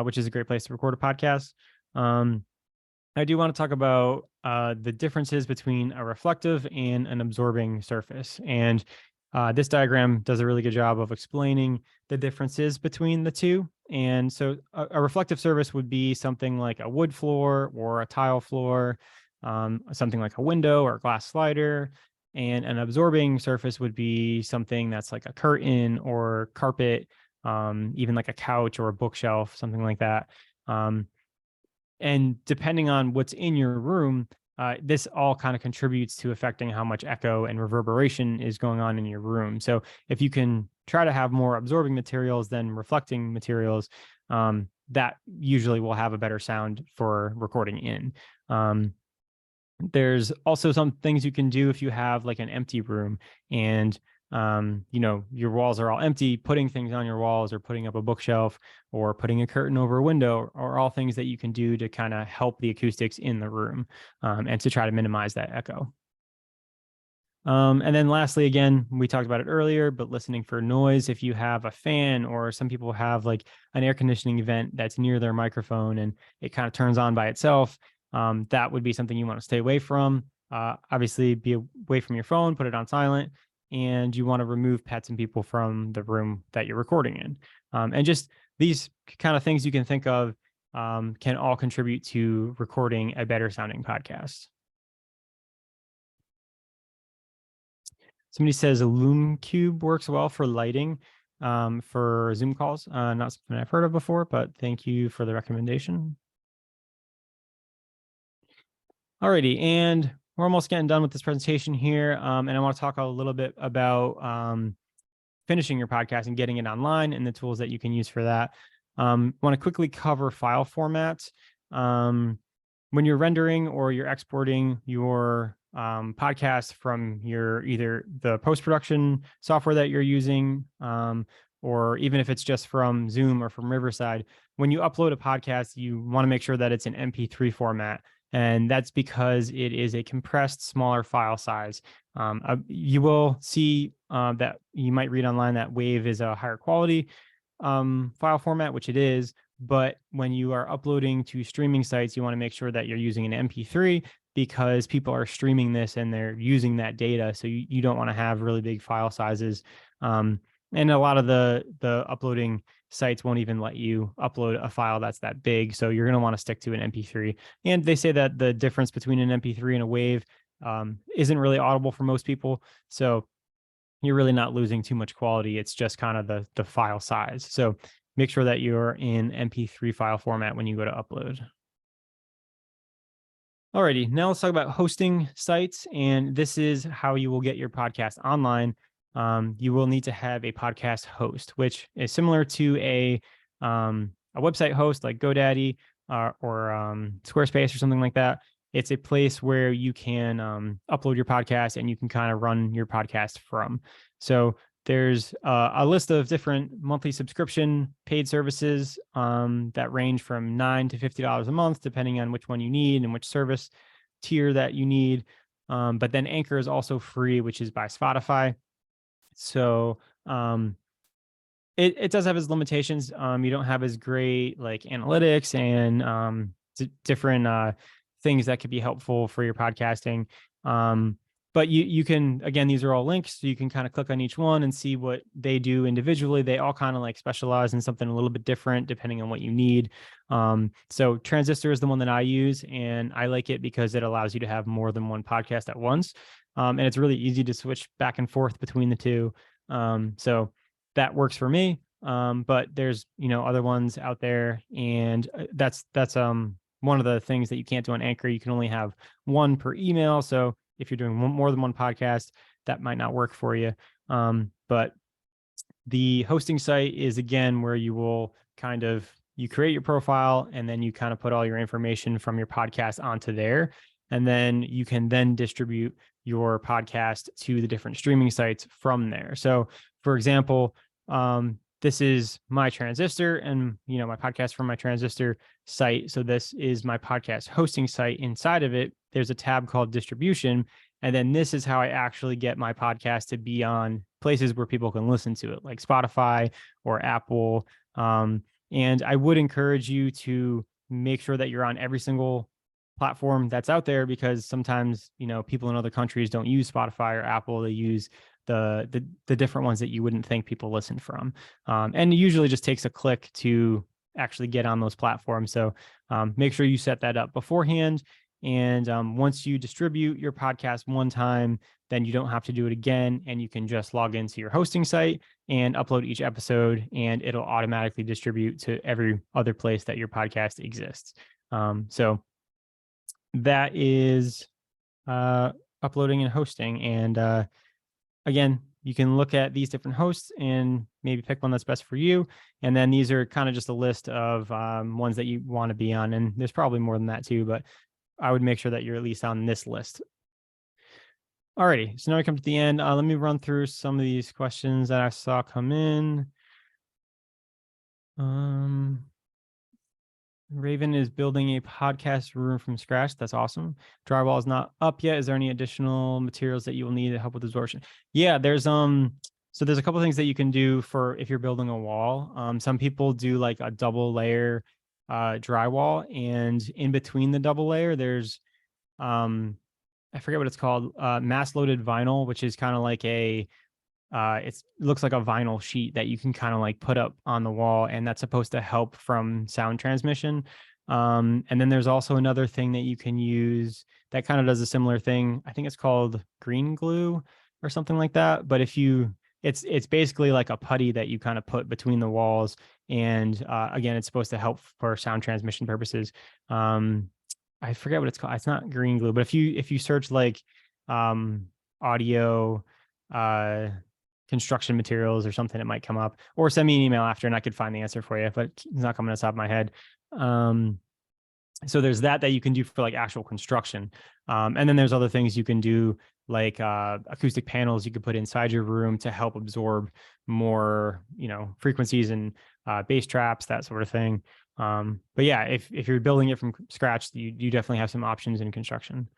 which is a great place to record a podcast. I do want to talk about the differences between a reflective and an absorbing surface. And this diagram does a really good job of explaining the differences between the two. And so a reflective surface would be something like a wood floor or a tile floor, something like a window or a glass slider. And an absorbing surface would be something that's like a curtain or carpet, even like a couch or a bookshelf, something like that. And depending on what's in your room, this all kind of contributes to affecting how much echo and reverberation is going on in your room. So if you can try to have more absorbing materials than reflecting materials, that usually will have a better sound for recording in. There's also some things you can do if you have like an empty room and your walls are all empty. Putting things on your walls or putting up a bookshelf or putting a curtain over a window are all things that you can do to kind of help the acoustics in the room, and to try to minimize that echo. And then lastly, again, we talked about it earlier, but listening for noise. If you have a fan, or some people have like an air conditioning vent that's near their microphone and it kind of turns on by itself, that would be something you want to stay away from. Obviously, be away from your phone, put it on silent, and you want to remove pets and people from the room that you're recording in. And just these kind of things you can think of can all contribute to recording a better sounding podcast. Somebody says a Lume Cube works well for lighting. for Zoom calls. Not something I've heard of before, but thank you for the recommendation. Alrighty, and we're almost getting done with this presentation here. And I want to talk a little bit about finishing your podcast and getting it online and the tools that you can use for that. Want to quickly cover file formats. When you're rendering or you're exporting your podcast from your either the post-production software that you're using, or even if it's just from Zoom or from Riverside, when you upload a podcast, you want to make sure that it's an MP3 format. And that's because it is a compressed, smaller file size. You will see that you might read online that WAV is a higher quality file format, which it is. But when you are uploading to streaming sites, you want to make sure that you're using an MP3 because people are streaming this and they're using that data. So you don't want to have really big file sizes. And a lot of the uploading sites won't even let you upload a file that's that big. So you're going to want to stick to an MP3. And they say that the difference between an MP3 and a WAV isn't really audible for most people. So you're really not losing too much quality. It's just kind of the file size. So make sure that you're in MP3 file format when you go to upload. Alrighty, now let's talk about hosting sites. And this is how you will get your podcast online. You will need to have a podcast host, which is similar to a website host like GoDaddy or Squarespace or something like that. It's a place where you can upload your podcast and you can kind of run your podcast from. So there's a list of different monthly subscription paid services that range from $9 to $50 a month, depending on which one you need and which service tier that you need. But then Anchor is also free, which is by Spotify. So it does have its limitations. You don't have as great like analytics and different things that could be helpful for your podcasting. But you can, again, these are all links. So you can kind of click on each one and see what they do individually. They all kind of like specialize in something a little bit different depending on what you need. So Transistor is the one that I use, and I like it because it allows you to have more than one podcast at once. And it's really easy to switch back and forth between the two. So that works for me. But there's, other ones out there, and that's one of the things that you can't do on Anchor. You can only have one per email. So if you're doing more than one podcast, that might not work for you. But the hosting site is, again, where you will you create your profile and then you kind of put all your information from your podcast onto there. And then you can then distribute your podcast to the different streaming sites from there. So for example, this is my Transistor and, my podcast from my Transistor site. So this is my podcast hosting site. Inside of it, there's a tab called distribution. And then this is how I actually get my podcast to be on places where people can listen to it, like Spotify or Apple. And I would encourage you to make sure that you're on every single platform that's out there, because sometimes, people in other countries don't use Spotify or Apple. They use the different ones that you wouldn't think people listen from. And it usually just takes a click to actually get on those platforms. So make sure you set that up beforehand. And once you distribute your podcast one time, then you don't have to do it again. And you can just log into your hosting site and upload each episode, and it'll automatically distribute to every other place that your podcast exists. So that is uploading and hosting. And again, you can look at these different hosts and maybe pick one that's best for you. And then these are kind of just a list of ones that you want to be on. And there's probably more than that too, but I would make sure that you're at least on this list. Alrighty, so now we come to the end. Let me run through some of these questions that I saw come in. Raven is building a podcast room from scratch. That's awesome. Drywall is not up yet. Is there any additional materials that you will need to help with absorption? Yeah, there's so there's a couple things that you can do for if you're building a wall. Some people do like a double layer drywall, and in between the double layer, there's I forget what it's called, mass loaded vinyl, which is kind of like it looks like a vinyl sheet that you can kind of like put up on the wall, and that's supposed to help from sound transmission. And then there's also another thing that you can use that kind of does a similar thing. I think it's called green glue or something like that. But if you it's basically like a putty that you kind of put between the walls. And again, it's supposed to help for sound transmission purposes. I forget what it's called. It's not green glue, but if you search like audio construction materials or something, it might come up, or send me an email after and I could find the answer for you, but it's not coming to the top of my head. So there's that you can do for like actual construction. And then there's other things you can do, like acoustic panels you could put inside your room to help absorb more, frequencies and bass traps, that sort of thing. But yeah, if you're building it from scratch, you definitely have some options in construction.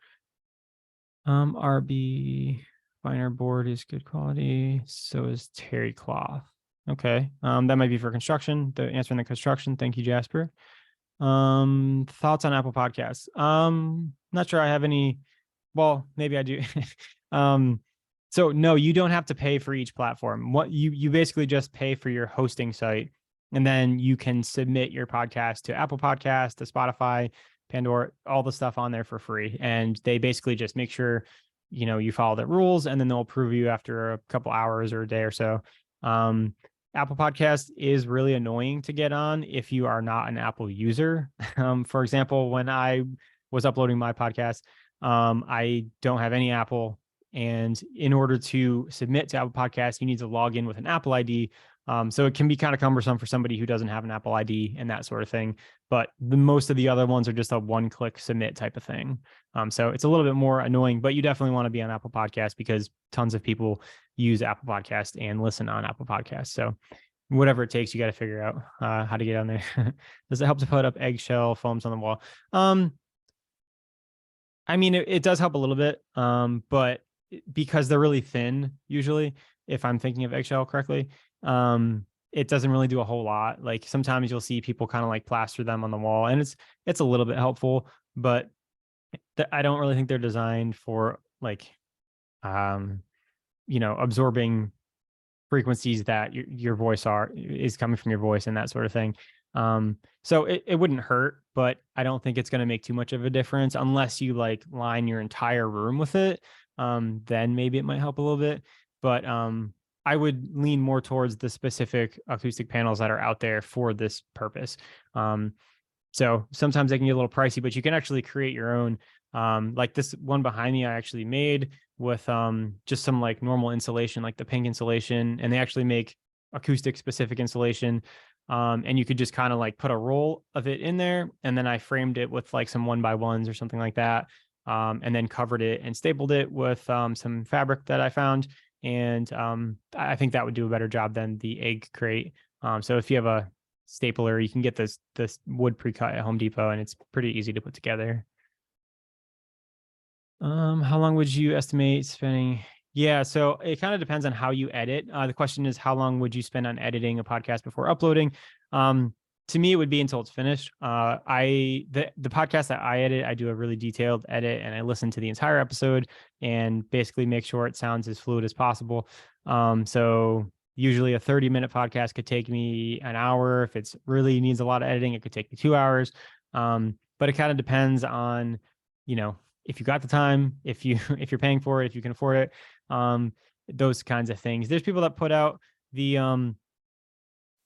RB finer board is good quality. So is terry cloth. Okay. That might be for construction. The answer in the construction. Thank you, Jasper. Thoughts on Apple Podcasts? Not sure I have any. Well, maybe I do. So no, you don't have to pay for each platform. What you basically just pay for your hosting site, and then you can submit your podcast to Apple Podcasts, to Spotify, Pandora, all the stuff on there for free. And they basically just make sure, you follow the rules, and then they'll approve you after a couple hours or a day or so. Apple Podcast is really annoying to get on if you are not an Apple user. For example, when I was uploading my podcast, I don't have any Apple. And in order to submit to Apple Podcasts, you need to log in with an Apple ID. So it can be kind of cumbersome for somebody who doesn't have an Apple ID and that sort of thing. But most of the other ones are just a one-click submit type of thing. So it's a little bit more annoying, but you definitely want to be on Apple Podcasts because tons of people use Apple Podcasts and listen on Apple Podcasts. So whatever it takes, you got to figure out how to get on there. Does it help to put up eggshell foams on the wall? I mean, it does help a little bit, but because they're really thin, usually, if I'm thinking of eggshell correctly, it doesn't really do a whole lot. Like sometimes you'll see people kind of like plaster them on the wall, and it's a little bit helpful, but I don't really think they're designed for like, absorbing frequencies that your voice is coming from your voice and that sort of thing. So it wouldn't hurt, but I don't think it's going to make too much of a difference unless you like line your entire room with it. Then maybe it might help a little bit, but I would lean more towards the specific acoustic panels that are out there for this purpose. So sometimes they can get a little pricey, but you can actually create your own. Like this one behind me, I actually made with just some like normal insulation, like the pink insulation, and they actually make acoustic specific insulation. And you could just kind of like put a roll of it in there, and then I framed it with like some 1x1s or something like that, and then covered it and stapled it with some fabric that I found. And I think that would do a better job than the egg crate. So if you have a stapler, you can get this wood pre-cut at Home Depot, and it's pretty easy to put together. How long would you estimate spending? Yeah, so it kind of depends on how you edit. The question is, how long would you spend on editing a podcast before uploading? To me, it would be until it's finished. The podcast that I edit, I do a really detailed edit, and I listen to the entire episode and basically make sure it sounds as fluid as possible. So usually a 30-minute podcast could take me an hour. If it's really needs a lot of editing, it could take me 2 hours. But it kind of depends on, if you got the time, if you're paying for it, if you can afford it, those kinds of things. There's people that put out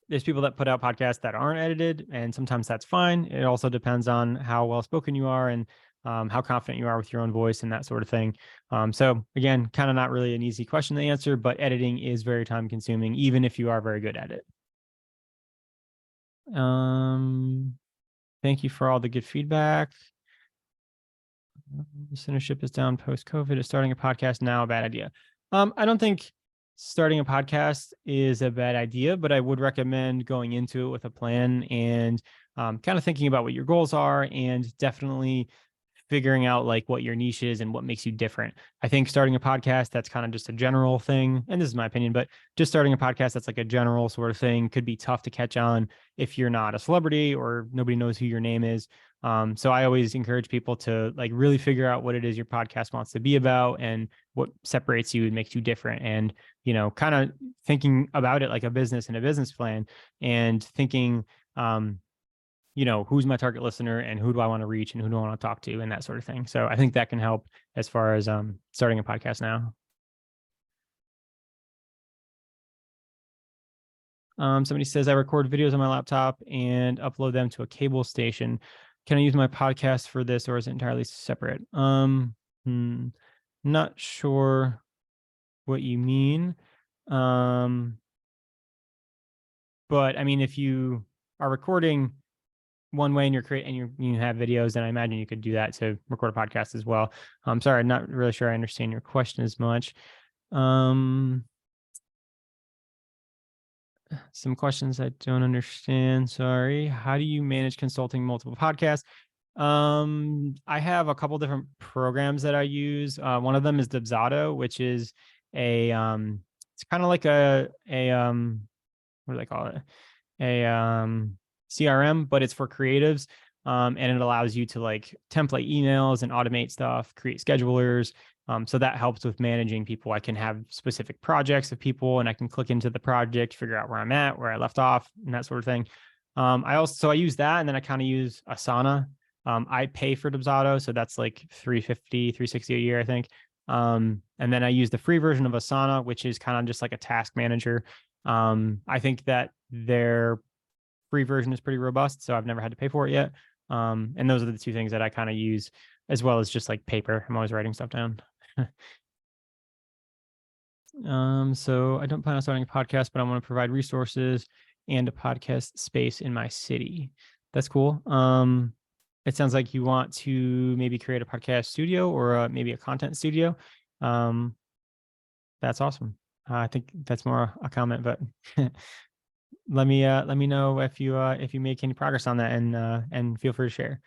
podcasts that aren't edited, and sometimes that's fine. It also depends on how well spoken you are and how confident you are with your own voice and that sort of thing. So again, kind of not really an easy question to answer, but editing is very time consuming, even if you are very good at it. Thank you for all the good feedback. Listenership is down post-COVID. Is starting a podcast now a bad idea? I don't think starting a podcast is a bad idea, but I would recommend going into it with a plan and kind of thinking about what your goals are, and definitely figuring out like what your niche is and what makes you different. I think starting a podcast, that's kind of just a general thing, and this is my opinion, but just starting a podcast that's like a general sort of thing could be tough to catch on if you're not a celebrity or nobody knows who your name is. So I always encourage people to like really figure out what it is your podcast wants to be about and what separates you and makes you different. And, kind of thinking about it like a business and a business plan, and thinking, who's my target listener and who do I want to reach and who do I want to talk to and that sort of thing. So I think that can help as far as starting a podcast now. Somebody says, I record videos on my laptop and upload them to a cable station. Can I use my podcast for this, or is it entirely separate? Not sure what you mean. But I mean, if you are recording one way and you have videos, then I imagine you could do that to record a podcast as well. I'm sorry, I'm not really sure I understand your question as much. Some questions I don't understand. Sorry. How do you manage consulting multiple podcasts? I have a couple different programs that I use. One of them is Dubsado, which is it's kind of like what do they call it? A CRM, but it's for creatives. And it allows you to like template emails and automate stuff, create schedulers. So that helps with managing people. I can have specific projects of people, and I can click into the project, figure out where I'm at, where I left off, and that sort of thing. I use that, and then I kind of use Asana. I pay for Dubsado, so that's like $360 a year, I think. And then I use the free version of Asana, which is kind of just like a task manager. I think that their free version is pretty robust, so I've never had to pay for it yet. And those are the two things that I kind of use, as well as just like paper. I'm always writing stuff down. So I don't plan on starting a podcast, but I want to provide resources and a podcast space in my city. That's cool. It sounds like you want to maybe create a podcast studio or maybe a content studio. That's awesome. I think that's more a comment, but let me know if you make any progress on that, and feel free to share.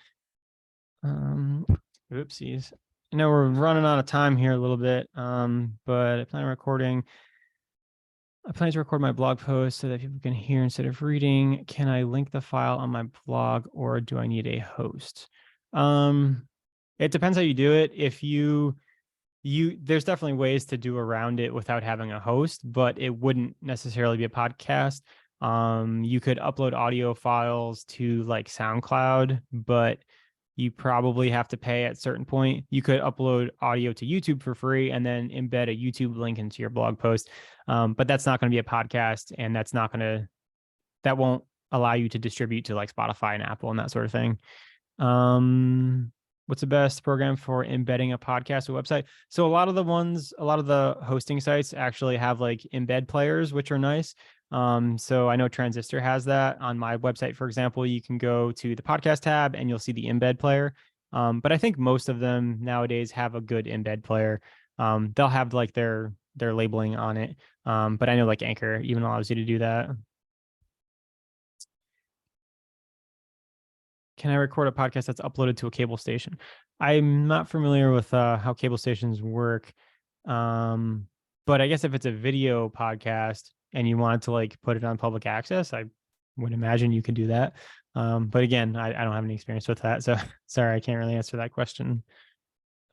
Oopsies. I know we're running out of time here a little bit, but I plan to record my blog post so that people can hear instead of reading. Can I link the file on my blog, or do I need a host? It depends how you do it. If there's definitely ways to do around it without having a host, but it wouldn't necessarily be a podcast. You could upload audio files to like SoundCloud, but you probably have to pay at a certain point. You could upload audio to YouTube for free and then embed a YouTube link into your blog post. But that's not going to be a podcast, and that won't allow you to distribute to like Spotify and Apple and that sort of thing. What's the best program for embedding a podcast or website? So a lot of the hosting sites actually have like embed players, which are nice. So I know Transistor has that. On my website, for example, you can go to the podcast tab and you'll see the embed player. But I think most of them nowadays have a good embed player. They'll have like their labeling on it. But I know like Anchor even allows you to do that. Can I record a podcast that's uploaded to a cable station? I'm not familiar with how cable stations work. But I guess if it's a video podcast and you wanted to like put it on public access, I would imagine you can do that. But again, I don't have any experience with that. So sorry, I can't really answer that question.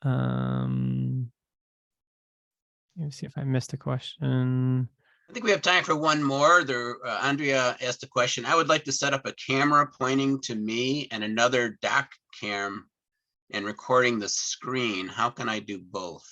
Let me see if I missed a question. I think we have time for one more. Andrea asked a question. I would like to set up a camera pointing to me and another dock cam and recording the screen. How can I do both?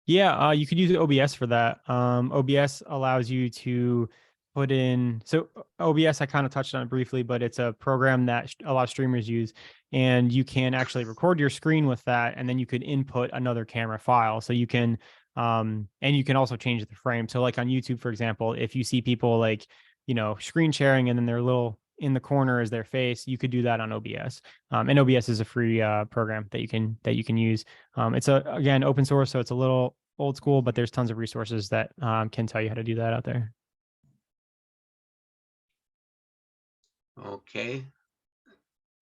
Yeah, you could use OBS for that. OBS allows you to put in, so OBS, I kind of touched on it briefly, but it's a program that a lot of streamers use, and you can actually record your screen with that, and then you could input another camera file. So you can, and you can also change the frame. So like on YouTube, for example, if you see people like, screen sharing and then their little in the corner is their face, you could do that on OBS. And OBS is a free program that you can use. It's again open source, so it's a little old school, but there's tons of resources that can tell you how to do that out there. Okay.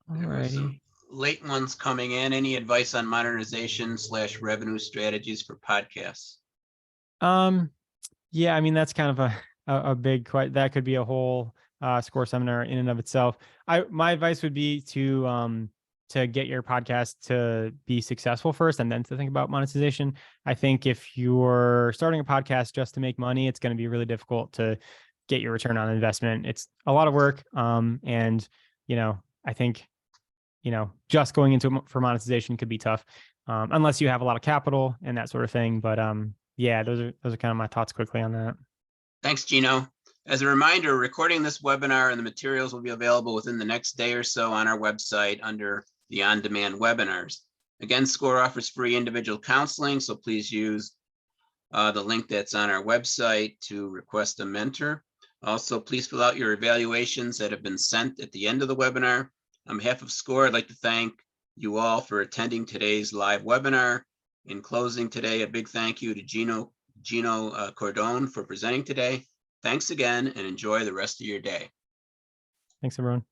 All righty. Late ones coming in. Any advice on modernization / revenue strategies for podcasts? Yeah, I mean, that's kind of a big that could be a whole score seminar in and of itself. My advice would be to get your podcast to be successful first, and then to think about monetization. I think if you're starting a podcast just to make money, it's going to be really difficult to get your return on investment. It's a lot of work. And I think, just going into for monetization could be tough, unless you have a lot of capital and that sort of thing. But yeah, those are kind of my thoughts quickly on that. Thanks, Gino. As a reminder, recording this webinar and the materials will be available within the next day or so on our website under the on-demand webinars. Again, SCORE offers free individual counseling, so please use the link that's on our website to request a mentor. Also, please fill out your evaluations that have been sent at the end of the webinar. On behalf of SCORE, I'd like to thank you all for attending today's live webinar. In closing today, a big thank you to Gino Cordone for presenting today. Thanks again and enjoy the rest of your day. Thanks, everyone.